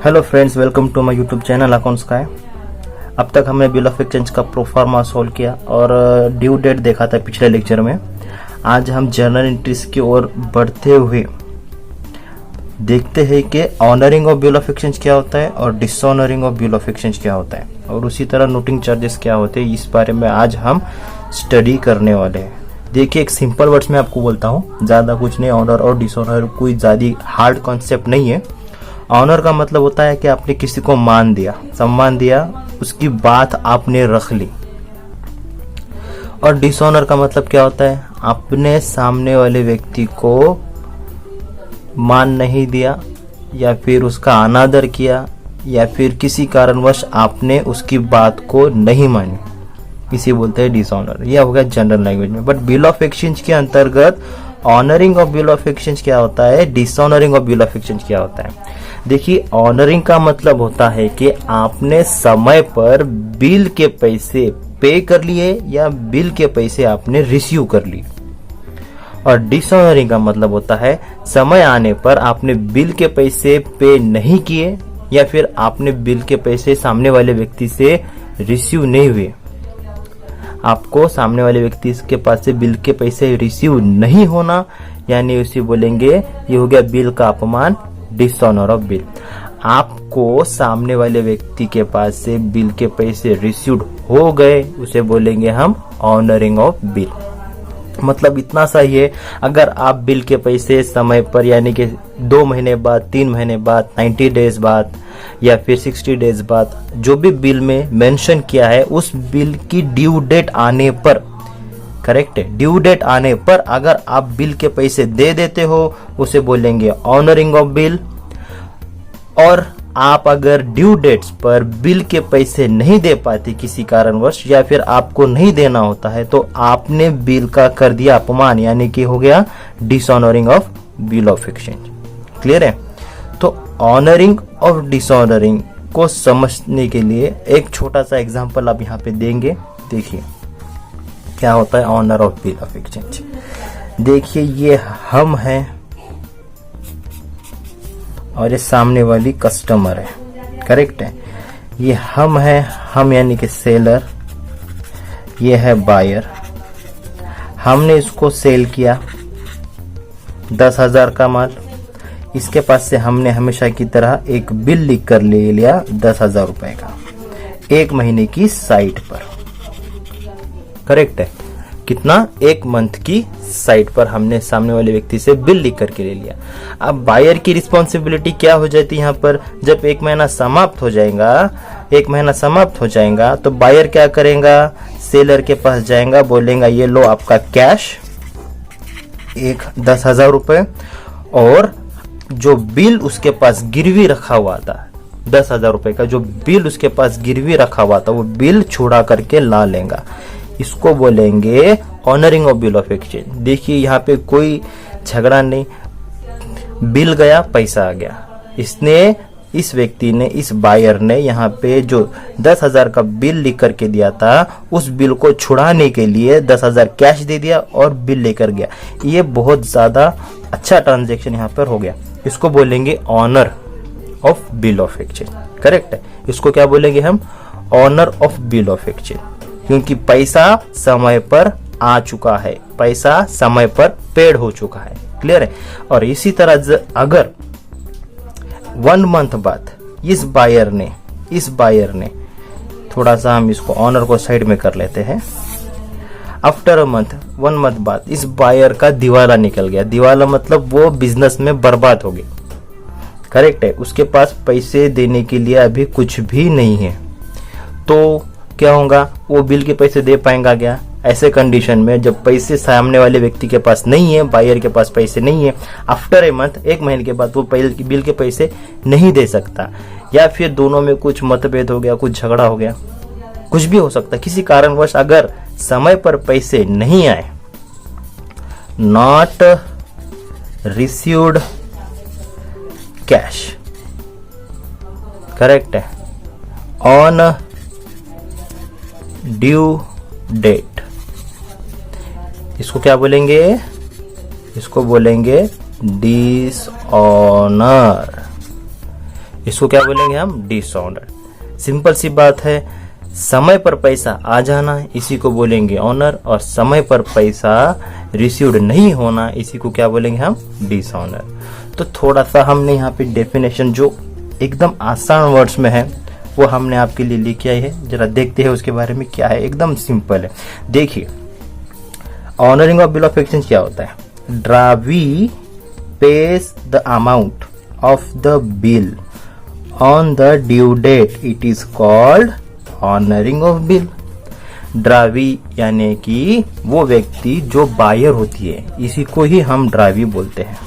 Hello friends, welcome to my YouTube channel accounts का। अब तक हमने बिल ऑफ एक्सचेंज का प्रोफार्मा सॉल्व किया और ड्यू डेट देखा था पिछले लेक्चर में। आज हम जर्नल एंट्रीज की ओर बढ़ते हुए देखते हैं कि honouring of bill of exchange क्या होता है और डिसऑनरिंग ऑफ बिल ऑफ एक्सचेंज क्या होता है और उसी तरह नोटिंग चार्जेस क्या होते हैं। इस बारे में आज हम स्टडी करने वाले हैं। देखिए, एक सिंपल वर्ड्स में आपको बोलता हूँ, ज्यादा कुछ नहीं। ऑनर और डिसऑनर कोई ज्यादा हार्ड कॉन्सेप्ट नहीं है। ऑनर का मतलब होता है कि आपने किसी को मान दिया, सम्मान दिया, उसकी बात आपने रख ली। और डिसऑनर का मतलब क्या होता है? आपने सामने वाले व्यक्ति को मान नहीं दिया या फिर उसका अनादर किया या फिर किसी कारणवश आपने उसकी बात को नहीं मानी, इसे बोलते हैं डिसऑनर। यह हो गया जनरल लैंग्वेज में। बट बिल ऑफ एक्सचेंज के अंतर्गत honouring of bill of exchange क्या होता है, डिसऑनरिंग ऑफ बिल ऑफ एक्सचेंज क्या होता है। देखिए, ऑनरिंग का मतलब होता है कि आपने समय पर बिल के पैसे पे कर लिए या बिल के पैसे आपने रिसीव कर लिए। और डिसऑनरिंग का मतलब होता है समय आने पर आपने बिल के पैसे पे नहीं किए या फिर आपने बिल के पैसे सामने वाले व्यक्ति से रिसीव नहीं हुए। आपको सामने वाले व्यक्ति के पास से बिल के पैसे रिसीव नहीं होना, यानी उसे बोलेंगे ये हो गया बिल का अपमान, डिसऑनर ऑफ बिल। आपको सामने वाले व्यक्ति के पास से बिल के पैसे रिसीव्ड हो गए, उसे बोलेंगे हम ऑनरिंग ऑफ बिल। मतलब इतना सा ही है, अगर आप बिल के पैसे समय पर यानी कि 2 महीने बाद, 3 महीने बाद, 90 डेज बाद या फिर 60 डेज बाद जो भी बिल में मेंशन किया है, उस बिल की ड्यू डेट आने पर, करेक्ट है, ड्यू डेट आने पर अगर आप बिल के पैसे दे देते हो, उसे बोलेंगे ऑनरिंग ऑफ बिल। और आप अगर ड्यू डेट्स पर बिल के पैसे नहीं दे पाते किसी कारणवश या फिर आपको नहीं देना होता है, तो आपने बिल का कर दिया अपमान, यानी कि हो गया dishonouring of bill of exchange. Clear है? तो ऑनरिंग और डिसऑनरिंग को समझने के लिए एक छोटा सा एग्जांपल आप यहाँ पे देंगे। देखिए क्या होता है honour of bill of exchange. देखिए, ये हम हैं और ये सामने वाली कस्टमर है, करेक्ट है। ये हम है, हम यानी कि सेलर, ये है बायर। हमने इसको सेल किया 10,000 का माल। इसके पास से हमने हमेशा की तरह एक बिल लिख कर ले लिया 10,000 रुपए का, 1 महीने की साइट पर, करेक्ट है। कितना? 1 मंथ की साइट पर हमने सामने वाले व्यक्ति से बिल लिख करके ले लिया। अब बायर की रिस्पॉन्सिबिलिटी क्या हो जाती है यहाँ पर? जब 1 महीना समाप्त हो जाएगा, 1 महीना समाप्त हो जाएगा, तो बायर क्या करेगा? सेलर के पास जाएगा, बोलेगा ये लो आपका कैश, 10,000 रुपए, और जो बिल उसके पास गिरवी रखा हुआ था, 10,000 रुपए का जो बिल उसके पास गिरवी रखा हुआ था, वो बिल छुड़ा करके ला लेगा। इसको बोलेंगे honouring of bill of exchange. देखिए, यहाँ पे कोई झगड़ा नहीं, बिल गया, पैसा आ गया। इस व्यक्ति ने, इस बायर ने यहाँ पे जो 10,000 का बिल लिख करके दिया था, उस बिल को छुड़ाने के लिए 10,000 कैश दे दिया और बिल लेकर गया। ये बहुत ज्यादा अच्छा ट्रांजेक्शन यहाँ पर हो गया। इसको बोलेंगे honour of bill of exchange, correct है। इसको क्या बोलेंगे हम? Honour of bill of exchange, क्योंकि पैसा समय पर आ चुका है, पैसा समय पर पेड हो चुका है। क्लियर है? और इसी तरह अगर 1 मंथ बाद इस बायर ने थोड़ा सा, हम इसको ऑनर को साइड में कर लेते हैं। आफ्टर 1 मंथ बाद इस बायर का दिवाला निकल गया। दिवाला मतलब वो बिजनेस में बर्बाद हो गया, करेक्ट है। उसके पास पैसे देने के लिए अभी कुछ भी नहीं है, तो क्या होगा? वो बिल के पैसे दे पाएगा क्या? ऐसे कंडीशन में जब पैसे सामने वाले व्यक्ति के पास नहीं है, बायर के पास पैसे नहीं है, आफ्टर 1 मंथ, 1 महीने के बाद वो बिल के पैसे नहीं दे सकता, या फिर दोनों में कुछ मतभेद हो गया, कुछ झगड़ा हो गया, कुछ भी हो सकता है। किसी कारणवश अगर समय पर पैसे नहीं आए, नॉट रिसीव्ड कैश, करेक्ट है, ऑन ड्यू डेट, इसको क्या बोलेंगे? इसको बोलेंगे डिसऑनर। इसको क्या बोलेंगे हम? डिसऑनर। सिंपल सी बात है, समय पर पैसा आ जाना इसी को बोलेंगे ऑनर, और समय पर पैसा रिसीव्ड नहीं होना इसी को क्या बोलेंगे हम? डिसऑनर। तो थोड़ा सा हमने यहाँ पे डेफिनेशन जो एकदम आसान वर्ड्स में है वो हमने आपके लिए लिखी आई है, जरा देखते हैं उसके बारे में क्या है। एकदम सिंपल है, देखिए honouring of bill of exchange क्या होता है? Drawee pays the amount of the bill on the due date, it is called honouring of bill. Drawee यानी कि वो व्यक्ति जो बायर होती है, इसी को ही हम ड्रावी बोलते हैं।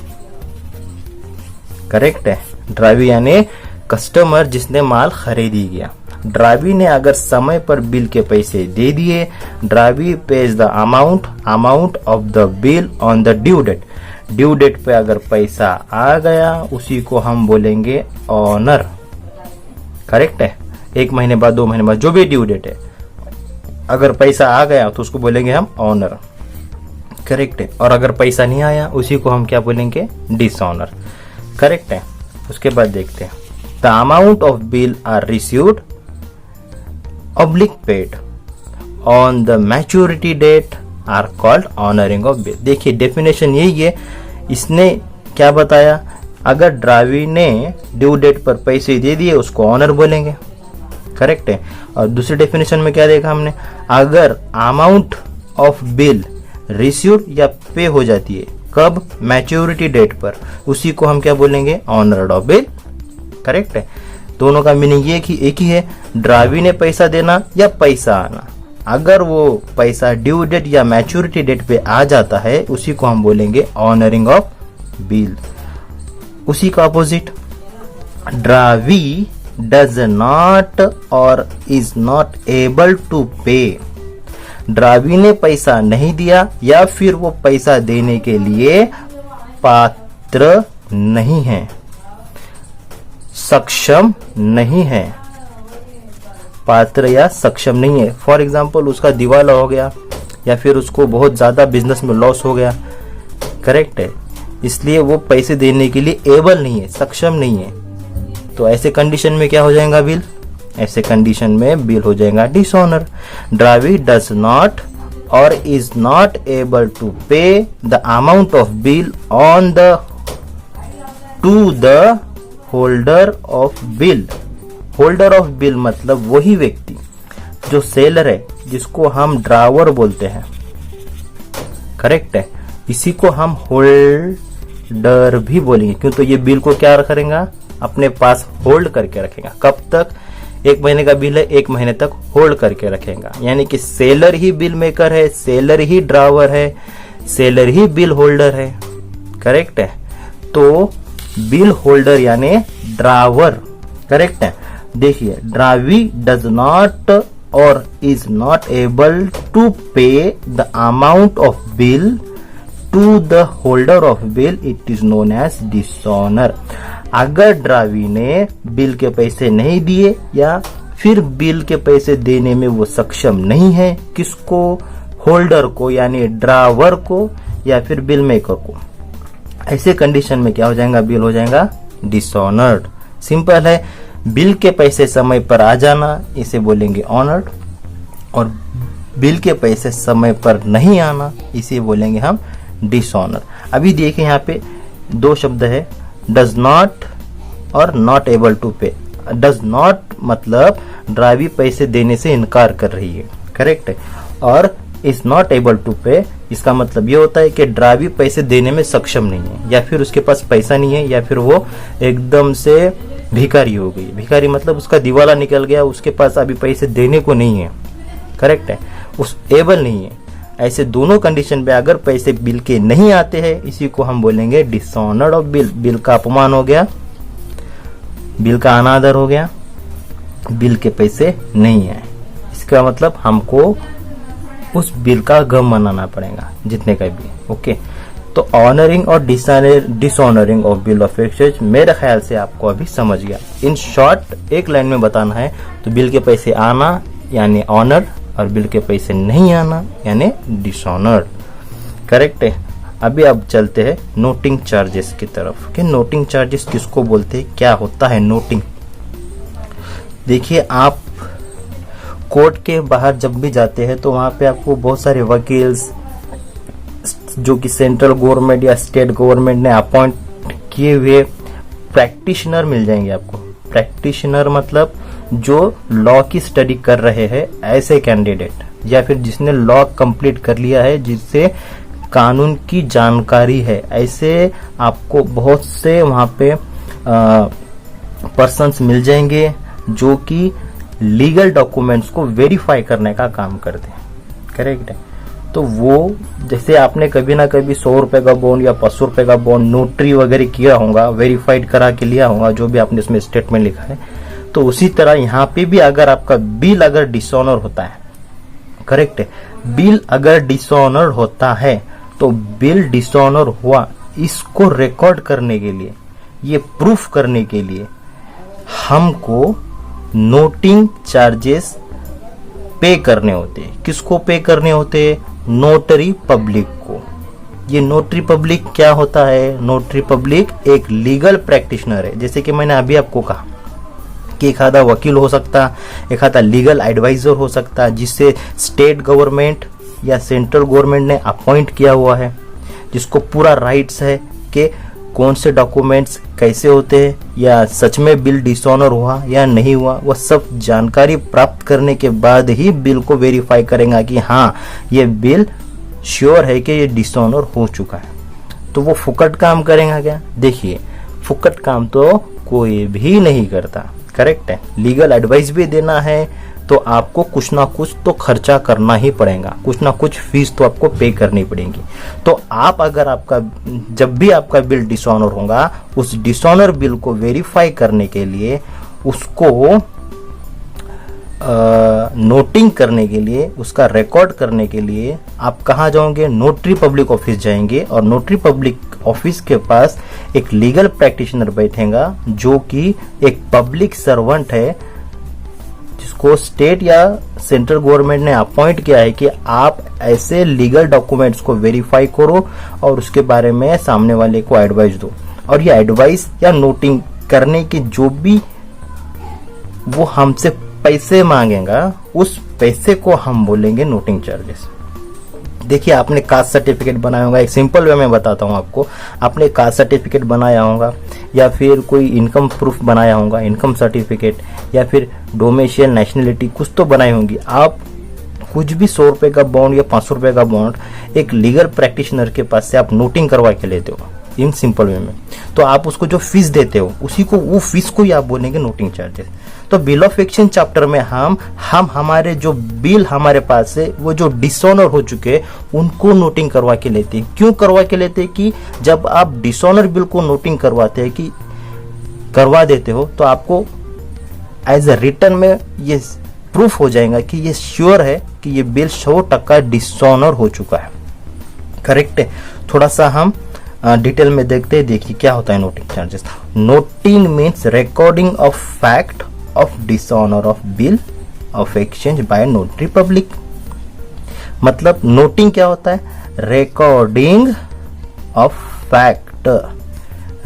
करेक्ट है? ड्रावी यानी कस्टमर जिसने माल खरीदी गया। ड्रावी ने अगर समय पर बिल के पैसे दे दिए, drawee pays the amount of the bill on the due date. Due date पे अगर पैसा आ गया उसी को हम बोलेंगे ऑनर। करेक्ट है? 1 महीने बाद, 2 महीने बाद, जो भी ड्यू डेट है, अगर पैसा आ गया तो उसको बोलेंगे हम ऑनर। करेक्ट है? और अगर पैसा नहीं आया उसी को हम क्या बोलेंगे? डिसऑनर। करेक्ट है? उसके बाद देखते हैं, the amount of bill are received oblique paid on the maturity date are called honouring of bill. देखिए डेफिनेशन यही है, इसने क्या बताया? अगर ड्रावी ने ड्यू डेट पर पैसे दे दिए उसको ऑनर बोलेंगे। करेक्ट है? और दूसरी डेफिनेशन में क्या देखा हमने? अगर अमाउंट ऑफ बिल रिसीव्ड या पे हो जाती है, कब? मैच्योरिटी डेट पर, उसी को हम क्या बोलेंगे? Honoured of bill. करेक्ट है? दोनों का मीनिंग ये कि एक ही है, ड्रावी ने पैसा देना या पैसा आना। अगर वो पैसा ड्यू डेट या मैच्योरिटी डेट पे आ जाता है उसी को हम बोलेंगे ऑनरिंग ऑफ बिल। उसी का अपोजिट, ड्रावी डज नॉट और इज नॉट एबल टू पे। ड्रावी ने पैसा नहीं दिया या फिर वो पैसा देने के लिए पात्र नहीं है, सक्षम नहीं है। पात्र या सक्षम नहीं है। फॉर एग्जाम्पल उसका दिवाला हो गया या फिर उसको बहुत ज्यादा बिजनेस में लॉस हो गया। करेक्ट है? इसलिए वो पैसे देने के लिए एबल नहीं है, सक्षम नहीं है। तो ऐसे कंडीशन में क्या हो जाएगा बिल? ऐसे कंडीशन में बिल हो जाएगा डिसऑनर। ड्रावी डज नॉट और is not able to pay the amount of bill on the two the holder of bill. Holder of bill मतलब वही व्यक्ति जो सेलर है, जिसको हम ड्रावर बोलते हैं। करेक्ट है? इसी को हम होल्डर भी बोलेंगे, क्यों? तो ये बिल को क्या करेगा? अपने पास होल्ड करके रखेगा। कब तक? 1 महीने का बिल है, 1 महीने तक होल्ड करके रखेगा। यानी कि सेलर ही बिल मेकर है, सेलर ही ड्रावर है, सेलर ही बिल होल्डर है। करेक्ट है? तो बिल होल्डर यानी ड्रावर। करेक्ट है? देखिए, ड्रावी डज नॉट और is not able to pay the amount of bill to the holder of bill, it is known as dishonour. अगर ड्रावी ने बिल के पैसे नहीं दिए या फिर बिल के पैसे देने में वो सक्षम नहीं है, किसको? होल्डर को, यानी ड्रावर को या फिर बिल मेकर को। ऐसे कंडीशन में क्या हो जाएगा? बिल हो जाएगा डिसऑनर्ड। सिंपल है, बिल के पैसे समय पर आ जाना इसे बोलेंगे ऑनर्ड, और बिल के पैसे समय पर नहीं आना इसे बोलेंगे हम डिसऑनर। अभी देखिए यहाँ पे 2 शब्द है, डज नॉट और नॉट एबल टू पे। डज नॉट मतलब ड्रावी पैसे देने से इनकार कर रही है। करेक्ट है? और इज नॉट एबल टू पे, इसका मतलब ये होता है कि ड्रावी पैसे देने में सक्षम नहीं है, या फिर उसके पास पैसा नहीं है, या फिर वो एकदम से भिखारी हो गई। भिखारी मतलब उसका दिवाला निकल गया, उसके पास अभी पैसे देने को नहीं है। करेक्ट है? उस एबल नहीं है। ऐसे दोनों कंडीशन पे अगर पैसे बिल के नहीं आते हैं, इसी को हम बोलेंगे डिसऑनर्ड ऑफ बिल। बिल का अपमान हो गया, बिल का अनादर हो गया, बिल के पैसे नहीं है। इसका मतलब हमको उस बिल का गम मनाना पड़ेगा, जितने का भी। ओके, तो ऑनरिंग और डिसऑनरिंग ऑफ बिल ऑफ एक्सचेंज मेरे ख्याल से आपको अभी समझ गया। इन शॉर्ट एक लाइन में बताना है तो बिल के पैसे आना यानी ऑनर, और बिल के पैसे नहीं आना यानी डिसऑनर्ड। करेक्ट है? अभी अब चलते हैं नोटिंग चार्जेस की तरफ कि नोटिंग चार्जेस किसको बोलते हैं, क्या होता है नोटिंग। देखिए, आप कोर्ट के बाहर जब भी जाते हैं तो वहां पे आपको बहुत सारे वकील्स जो कि सेंट्रल गवर्नमेंट या स्टेट गवर्नमेंट ने अपॉइंट किए हुए प्रैक्टिशनर मिल जाएंगे आपको। प्रैक्टिशनर मतलब जो लॉ की स्टडी कर रहे हैं ऐसे कैंडिडेट, या फिर जिसने लॉ कंप्लीट कर लिया है, जिससे कानून की जानकारी है, ऐसे आपको बहुत से वहां पे पर्सन्स मिल जाएंगे जो कि लीगल डॉक्यूमेंट्स को वेरीफाई करने का काम करते हैं। करेक्ट है। तो वो जैसे आपने कभी ना कभी 100 रुपए का बॉन्ड या 500 रुपए का बॉन्ड नोटरी वगैरह किया होगा, वेरीफाइड करा के लिया होगा, जो भी आपने इसमें स्टेटमेंट लिखा है, तो उसी तरह यहाँ पे भी अगर आपका बिल अगर डिसऑनर होता है, करेक्ट है, बिल अगर डिसऑनर होता है तो बिल डिसऑनर हुआ इसको रिकॉर्ड करने के लिए, ये प्रूफ करने के लिए हमको नोटिंग चार्जेस पे करने होते हैं। किसको पे करने होते हैं? नोटरी पब्लिक को। ये नोटरी पब्लिक क्या होता है? नोटरी पब्लिक एक लीगल प्रैक्टिशनर है। जैसे कि मैंने अभी आपको कहा कि एक आधा वकील हो सकता, एक आधा लीगल एडवाइजर हो सकता, जिससे स्टेट गवर्नमेंट या सेंट्रल गवर्नमेंट ने अपॉइंट किया हुआ है, जिसको पूरा राइट्स है कि कौन से डॉक्यूमेंट्स कैसे होते हैं, या सच में बिल डिसऑनर हुआ या नहीं हुआ, वह सब जानकारी प्राप्त करने के बाद ही बिल को वेरीफाई करेगा कि हाँ ये बिल श्योर है कि ये डिसऑनर हो चुका है। तो वो फुकट काम करेगा क्या? देखिए, फुकट काम तो कोई भी नहीं करता। करेक्ट है। लीगल एडवाइस भी देना है तो आपको कुछ ना कुछ तो खर्चा करना ही पड़ेगा, कुछ ना कुछ फीस तो आपको पे करनी पड़ेगी। तो आप अगर आपका जब भी आपका बिल डिसऑनर होगा, उस डिसऑनर बिल को वेरीफाई करने के लिए, उसको नोटिंग करने के लिए, उसका रिकॉर्ड करने के लिए आप कहाँ जाओगे? नोटरी पब्लिक ऑफिस जाएंगे, और नोटरी पब्लिक ऑफिस के पास एक लीगल प्रैक्टिशनर बैठेगा जो कि एक पब्लिक सर्वेंट है, जिसको स्टेट या सेंट्रल गवर्नमेंट ने अपॉइंट किया है कि आप ऐसे लीगल डॉक्यूमेंट्स को वेरीफाई करो और उसके बारे में सामने वाले को एडवाइस दो। और ये एडवाइस या नोटिंग करने की जो भी वो हमसे पैसे मांगेगा, उस पैसे को हम बोलेंगे नोटिंग चार्जेस। देखिए, आपने कास्ट सर्टिफिकेट बनाया होगा, एक सिंपल वे में बताता हूँ आपको। आपने कास्ट सर्टिफिकेट बनाया होगा, या फिर कोई इनकम प्रूफ बनाया होगा, इनकम सर्टिफिकेट, या फिर डोमेशियल नेशनलिटी कुछ तो बनाई होंगी। आप कुछ भी 100 रुपए का बॉन्ड या 500 रुपए का बॉन्ड एक लीगल प्रैक्टिशनर के पास से आप नोटिंग करवा के लेते हो इन सिंपल वे में, तो आप उसको जो फीस देते हो उसी को, वो फीस को ही आप बोलेंगे नोटिंग चार्जेस। तो बिल ऑफ एक्सचेंज चैप्टर में हम हमारे जो बिल हमारे पास है वो जो डिसऑनर हो चुके उनको नोटिंग करवा के लेते हैं। क्यों करवा के लेते हैं? कि जब आप डिसऑनर बिल को नोटिंग करवाते हैं कि करवा देते हो, तो आपको एज ए रिटर्न में ये प्रूफ हो जाएगा कि ये श्योर है कि ये बिल 100% डिसऑनर हो चुका है। करेक्ट है। थोड़ा सा हम डिटेल में देखते हैं। देखिए क्या होता है noting charges. Noting means recording of fact of dishonour of bill of exchange bye notary public. मतलब नोटिंग क्या होता है? Recording of fact,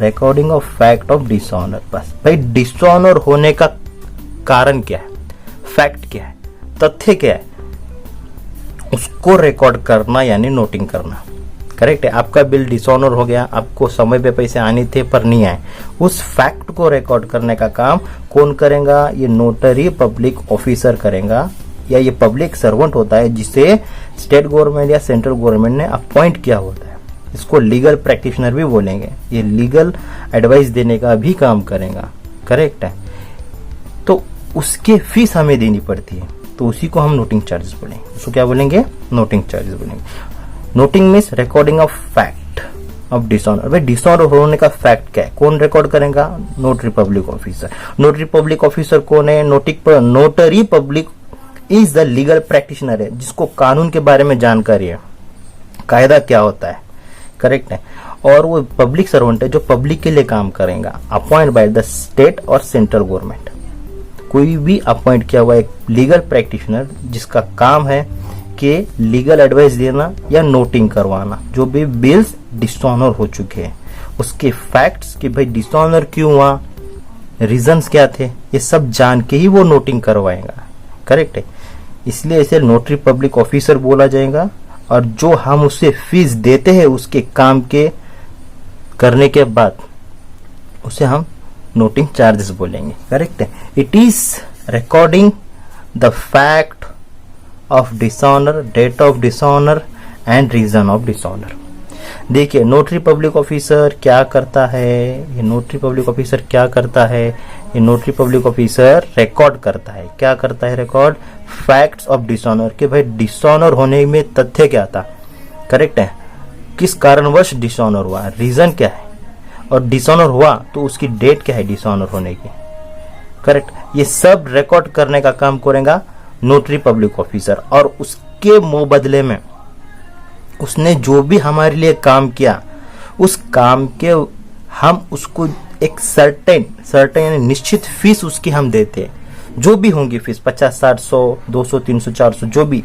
recording of fact of dishonour. बस भाई, डिसऑनर होने का कारण क्या है, फैक्ट क्या है, तथ्य क्या है, उसको रिकॉर्ड करना यानी नोटिंग करना। करेक्ट है। आपका बिल डिसऑनर हो गया, आपको समय पे पैसे आने थे पर नहीं आए, उस फैक्ट को रिकॉर्ड करने का काम कौन करेगा? ये नोटरी पब्लिक ऑफिसर करेगा, या ये पब्लिक सर्वेंट होता है जिसे स्टेट गवर्नमेंट या सेंट्रल गवर्नमेंट ने अपॉइंट किया होता है। इसको लीगल प्रैक्टिशनर भी बोलेंगे। ये लीगल एडवाइस देने का भी काम करेगा। करेक्ट है। तो उसके फीस हमें देनी पड़ती है, तो उसी को हम नोटिंग चार्जेस बोलेंगे। उसको क्या बोलेंगे? नोटिंग चार्जेस बोलेंगे। Noting means recording of fact of dishonour. भाई डिसऑनर होने का फैक्ट क्या है, कौन रिकॉर्ड करेगा? Notary public officer. Notary public officer कौन है? Notary public is the legal practitioner है, जिसको कानून के बारे में जानकारी है, कायदा क्या होता है। करेक्ट है। और वो पब्लिक सर्वेंट है जो पब्लिक के लिए काम करेगा, अपॉइंट बाय द स्टेट और सेंट्रल गवर्नमेंट। कोई भी अपॉइंट किया हुआ एक लीगल प्रैक्टिशनर जिसका काम है कि लीगल एडवाइस देना या नोटिंग करवाना, जो भी बिल्स डिसऑनर हो चुके हैं उसके फैक्ट्स कि भाई डिसऑनर क्यों हुआ, रीजंस क्या थे, ये सब जान के ही वो नोटिंग करवाएगा। करेक्ट है, इसलिए इसे नोटरी पब्लिक ऑफिसर बोला जाएगा। और जो हम उसे फीस देते हैं उसके काम के करने के बाद उसे हम नोटिंग चार्जेस बोलेंगे। करेक्ट है, it is recording the fact of dishonour, date of dishonour and reason of dishonour. देखिए नोटरी पब्लिक ऑफिसर क्या करता है, ये नोटरी पब्लिक ऑफिसर क्या करता है, ये नोटरी पब्लिक ऑफिसर रिकॉर्ड करता है। क्या करता है? रिकॉर्ड फैक्ट्स ऑफ डिसऑनर, कि भाई डिसऑनर होने में तथ्य क्या था। करेक्ट है, किस कारणवश डिसऑनर हुआ, रीजन क्या है, और डिसऑनर हुआ तो उसकी डेट क्या है डिसऑनर होने की। करेक्ट, ये सब रिकॉर्ड करने का काम करेगा नोटरी पब्लिक ऑफिसर। और उसके बदले में उसने जो भी हमारे लिए काम किया उस काम के हम उसको एक सर्टेन निश्चित फीस उसकी हम देते हैं। जो भी होंगी फीस 50, 60, 100, 200, 300, 400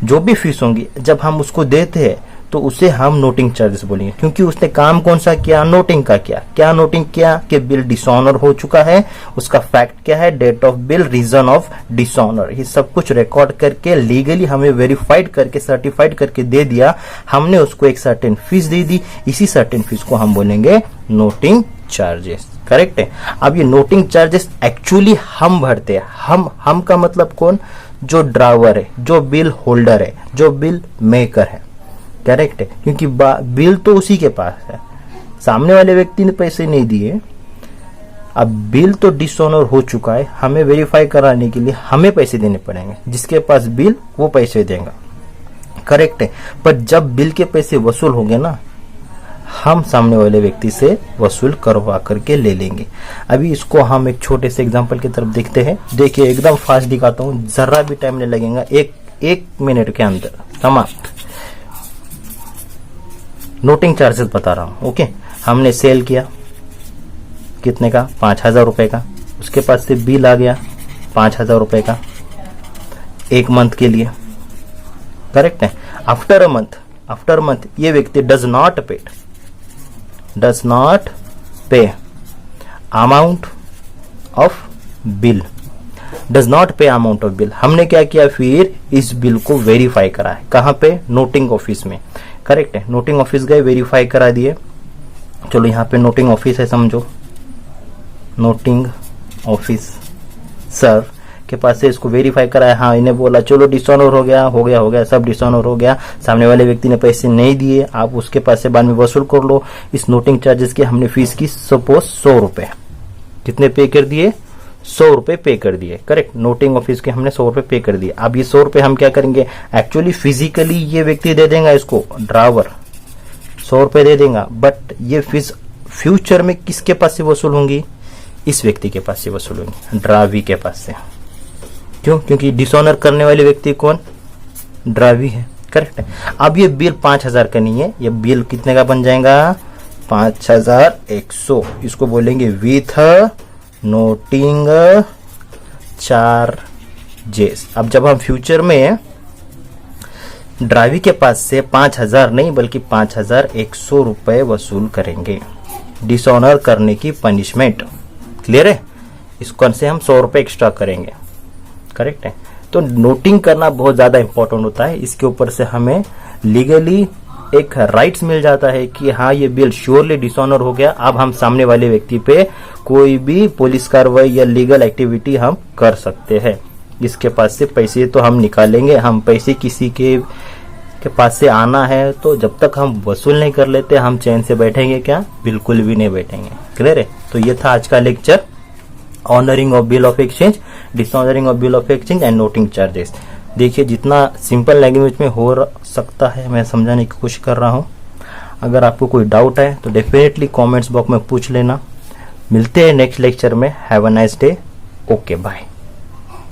जो भी फीस होंगी, जब हम उसको देते हैं तो उसे हम नोटिंग चार्जेस बोलेंगे। क्योंकि उसने काम कौन सा किया? नोटिंग का किया। क्या नोटिंग किया? कि बिल डिसऑनर हो चुका है, उसका फैक्ट क्या है, date of bill, reason of dishonour, ये सब कुछ रिकॉर्ड करके लीगली हमें वेरीफाइड करके सर्टिफाइड करके दे दिया। हमने उसको एक सर्टेन फीस दे दी, इसी सर्टेन फीस को हम बोलेंगे नोटिंग चार्जेस। करेक्ट है। अब ये नोटिंग चार्जेस एक्चुअली हम भरते हैं। हम का मतलब कौन? जो ड्रावर है, जो बिल होल्डर है, जो बिल मेकर है। करेक्ट है, क्योंकि बिल तो उसी के पास है, सामने वाले व्यक्ति ने पैसे नहीं दिए। अब बिल तो डिसऑनर हो चुका है, हमें वेरीफाई कराने के लिए हमें पैसे देने पड़ेंगे। जिसके पास बिल वो पैसे देगा। करेक्ट है, पर जब बिल के पैसे वसूल होंगे ना, हम सामने वाले व्यक्ति से वसूल करवा करके ले लेंगे। अभी इसको हम एक छोटे से एग्जांपल की तरफ देखते हैं। देखिए एकदम फास्ट दिखाता हूँ, जरा भी टाइम नहीं लगेगा, एक मिनट के अंदर समाप्त। नोटिंग चार्जेस बता रहा हूं। ओके, हमने सेल किया कितने का? 5,000 रुपए का। उसके पास से बिल आ गया 5,000 रुपए का, एक मंथ के लिए। करेक्ट है। आफ्टर अ मंथ ये व्यक्ति डज नॉट पे amount of bill, does not पे अमाउंट ऑफ बिल। हमने क्या किया? फिर इस बिल को वेरीफाई करा है। कहां पे? नोटिंग ऑफिस में। करेक्ट है, नोटिंग ऑफिस गए, वेरीफाई करा दिए। चलो यहाँ पे नोटिंग ऑफिस है, समझो नोटिंग ऑफिस सर के पास से इसको वेरीफाई कराया। हाँ, इन्हें बोला चलो डिसऑनर हो गया, सब डिसऑनर हो गया। सामने वाले व्यक्ति ने पैसे नहीं दिए, आप उसके पास से बाद में वसूल कर लो। इस नोटिंग चार्जेस की हमने फीस की सपोज 100 रुपए। कितने पे कर दिए? 100 रुपए पे कर दिए। करेक्ट, नोटिंग ऑफिस के हमने 100 रुपए पे कर दिए। अब ये 100 रुपए हम क्या करेंगे? एक्चुअली फिजिकली ये व्यक्ति दे देगा, इसको ड्रावर 100 रुपए दे देगा, बट ये फीस फ्यूचर में किसके पास से वसूल होंगी? इस व्यक्ति के पास से वसूल होंगी, ड्रावी के पास से। क्यों? क्योंकि डिसऑनर करने वाले व्यक्ति कौन? ड्रावी है। करेक्ट है। अब ये बिल 5,000 का नहीं है, ये बिल कितने का बन जाएगा? 5,100। इसको बोलेंगे विथ नोटिंग चार्जेस। अब जब हम फ्यूचर में ड्राइवी के पास से 5,000 नहीं बल्कि 5,100 रुपए वसूल करेंगे डिसऑनर करने की पनिशमेंट। क्लियर है? इसको से हम 100 रुपए एक्स्ट्रा करेंगे। करेक्ट है। तो नोटिंग करना बहुत ज्यादा इंपॉर्टेंट होता है। इसके ऊपर से हमें लीगली एक राइट्स मिल जाता है कि हाँ ये बिल श्योरली डिसऑनर हो गया। अब हम सामने वाले व्यक्ति पे कोई भी पुलिस कार्रवाई या लीगल एक्टिविटी हम कर सकते हैं। इसके पास से पैसे तो हम निकालेंगे। हम पैसे किसी के पास से आना है तो जब तक हम वसूल नहीं कर लेते हम चैन से बैठेंगे क्या? बिल्कुल भी नहीं बैठेंगे। क्लियर है? तो ये था आज का lecture, honouring of bill of exchange, dishonouring of bill of exchange and noting charges. देखिए जितना सिंपल लैंग्वेज में हो सकता है मैं समझाने की कोशिश कर रहा हूँ। अगर आपको कोई डाउट है तो डेफिनेटली कमेंट्स बॉक्स में पूछ लेना। मिलते हैं नेक्स्ट लेक्चर में। Have a nice day. Okay, bye.